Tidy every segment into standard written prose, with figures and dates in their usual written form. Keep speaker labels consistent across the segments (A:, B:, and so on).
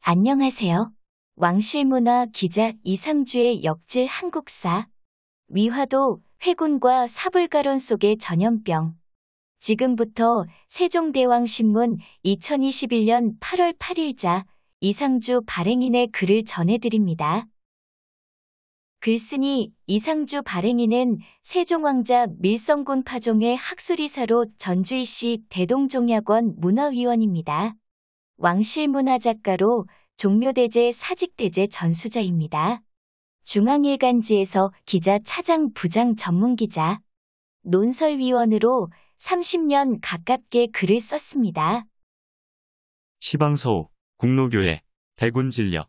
A: 안녕하세요. 왕실문화 기자 이상주의 역질 한국사. 위화도 회군과 사불가론 속의 전염병. 지금부터 세종대왕신문 2021년 8월 8일자 이상주 발행인의 글을 전해드립니다. 글쓴이 이상주 발행인은 세종왕자 밀성군 파종의 학술이사로 전주이시 대동종약원 문화위원입니다. 왕실문화작가로 종묘대제 사직대제 전수자입니다. 중앙일간지에서 기자 차장 부장 전문기자, 논설위원으로 30년 가깝게 글을 썼습니다.
B: 시방서우, 국로교회, 대군진력.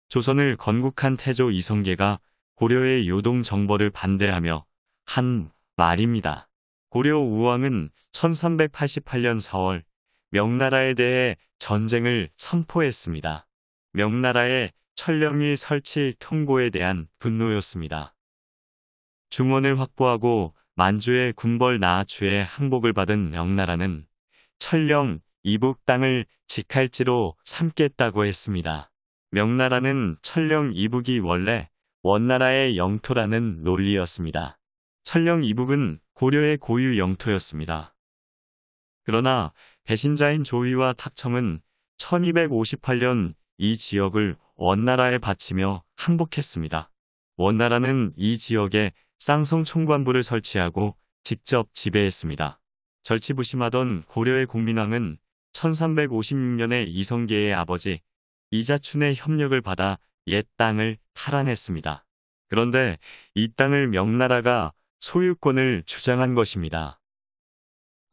B: 조선을 건국한 태조 이성계가 고려의 요동 정벌을 반대하며 한 말입니다. 고려 우왕은 1388년 4월 명나라에 대해 전쟁을 선포했습니다. 명나라의 천령위 설치 통보에 대한 분노였습니다. 중원을 확보하고 만주의 군벌 나아추의 항복을 받은 명나라는 천령 이북 땅을 직할지로 삼겠다고 했습니다. 명나라는 천령 이북이 원래 원나라의 영토라는 논리였습니다. 천령 이북은 고려의 고유 영토였습니다. 그러나 배신자인 조의와 탁청은 1258년 이 지역을 원나라에 바치며 항복했습니다. 원나라는 이 지역에 쌍성 총관부를 설치하고 직접 지배했습니다. 절치부심하던 고려의 국민왕은 1356년에 이성계의 아버지 이자춘의 협력을 받아 옛 땅을 탈환했습니다. 그런데 이 땅을 명나라가 소유권을 주장한 것입니다.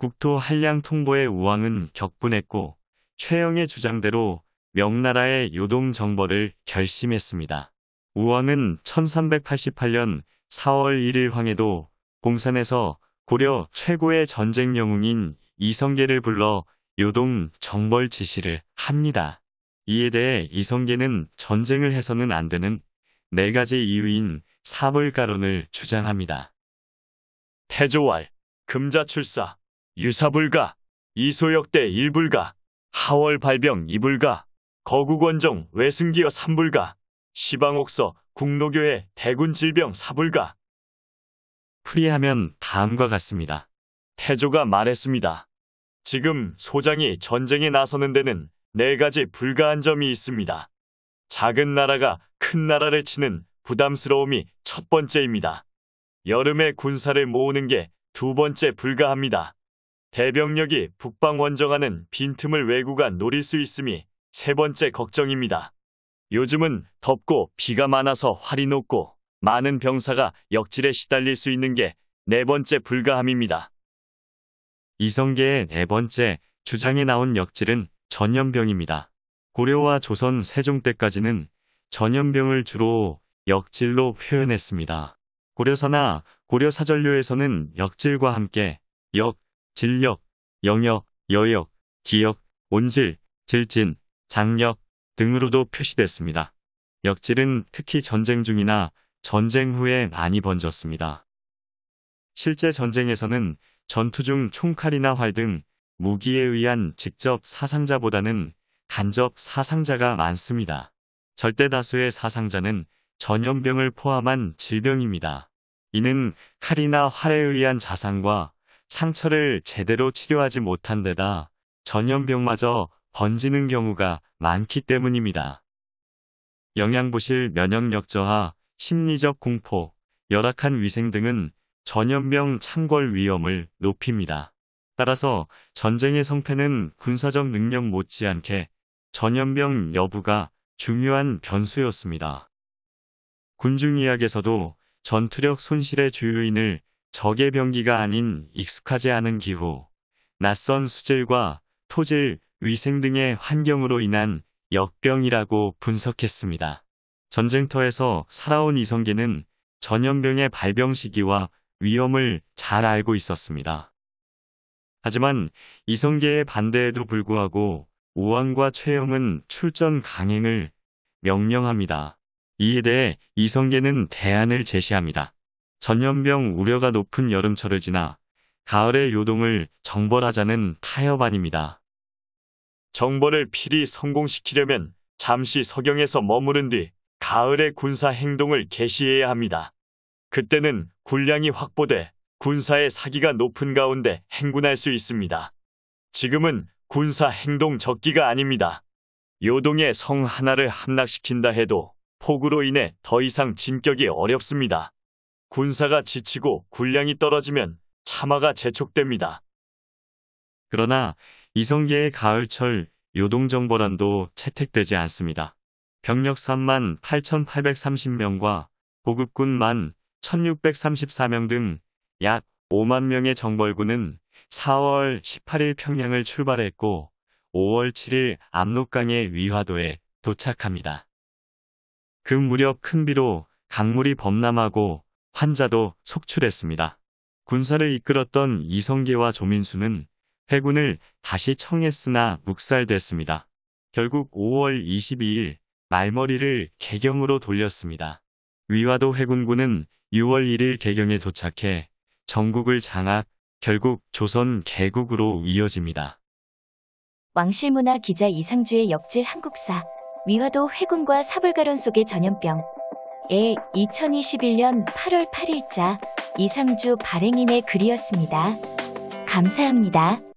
B: 국토 한량 통보의 우왕은 격분했고 최영의 주장대로 명나라의 요동 정벌을 결심했습니다. 우왕은 1388년 4월 1일 황해도 공산에서 고려 최고의 전쟁 영웅인 이성계를 불러 요동 정벌 지시를 합니다. 이에 대해 이성계는 전쟁을 해서는 안 되는 4가지 이유인 사불가론을 주장합니다. 태조왈, 금자출사, 유사불가, 이소역대 1불가, 하월 발병 2불가, 거국원정 외승기여 3불가, 시방옥서 국로교회 대군질병 4불가. 풀이하면 다음과 같습니다. 태조가 말했습니다. 지금 소장이 전쟁에 나서는 데는 4가지 불가한 점이 있습니다. 작은 나라가 큰 나라를 치는 부담스러움이 첫 번째입니다. 여름에 군사를 모으는 게 2번째 불가합니다. 대병력이 북방 원정하는 빈틈을 왜구가 노릴 수 있음이 3번째 걱정입니다. 요즘은 덥고 비가 많아서 활이 높고 많은 병사가 역질에 시달릴 수 있는 게 4번째 불가함입니다. 이성계의 4번째 주장에 나온 역질은 전염병입니다. 고려와 조선 세종 때까지는 전염병을 주로 역질로 표현했습니다. 고려사나 고려사전료에서는 역질과 함께 역, 질역, 영역, 여역, 기역, 온질, 질진, 장역 등으로도 표시됐습니다. 역질은 특히 전쟁 중이나 전쟁 후에 많이 번졌습니다. 실제 전쟁에서는 전투 중 총칼이나 활 등 무기에 의한 직접 사상자보다는 간접 사상자가 많습니다. 절대 다수의 사상자는 전염병을 포함한 질병입니다. 이는 칼이나 활에 의한 자상과 상처를 제대로 치료하지 못한 데다 전염병마저 번지는 경우가 많기 때문입니다. 영양부실 면역력 저하, 심리적 공포, 열악한 위생 등은 전염병 창궐 위험을 높입니다. 따라서 전쟁의 성패는 군사적 능력 못지않게 전염병 여부가 중요한 변수였습니다. 군중의학에서도 전투력 손실의 주요인을 적의 병기가 아닌 익숙하지 않은 기후, 낯선 수질과 토질, 위생 등의 환경으로 인한 역병이라고 분석했습니다. 전쟁터에서 살아온 이성계는 전염병의 발병 시기와 위험을 잘 알고 있었습니다. 하지만 이성계의 반대에도 불구하고 우왕과 최영은 출전 강행을 명령합니다. 이에 대해 이성계는 대안을 제시합니다. 전염병 우려가 높은 여름철을 지나 가을의 요동을 정벌하자는 타협안입니다. 정벌을 필히 성공시키려면 잠시 서경에서 머무른 뒤 가을에 군사 행동을 개시해야 합니다. 그때는 군량이 확보돼 군사의 사기가 높은 가운데 행군할 수 있습니다. 지금은 군사 행동 적기가 아닙니다. 요동의 성 하나를 함락시킨다 해도 폭우로 인해 더 이상 진격이 어렵습니다. 군사가 지치고 군량이 떨어지면 참화가 재촉됩니다. 그러나 이성계의 가을철 요동정보란도 채택되지 않습니다. 병력 38,830명과 보급군 11,634명 등 약 5만 명의 정벌군은 4월 18일 평양을 출발했고 5월 7일 압록강의 위화도에 도착합니다. 그 무렵 큰 비로 강물이 범람하고 환자도 속출했습니다. 군사를 이끌었던 이성계와 조민수는 회군을 다시 청했으나 묵살됐습니다. 결국 5월 22일 말머리를 개경으로 돌렸습니다. 위화도 회군군은 6월 1일 개경에 도착해 전국을 장악, 결국 조선 개국으로 이어집니다.
A: 왕실문화 기자 이상주의 역질 한국사, 위화도 회군과 사불가론 속의 전염병. 2021년 8월 8일자 이상주 발행인의 글이었습니다. 감사합니다.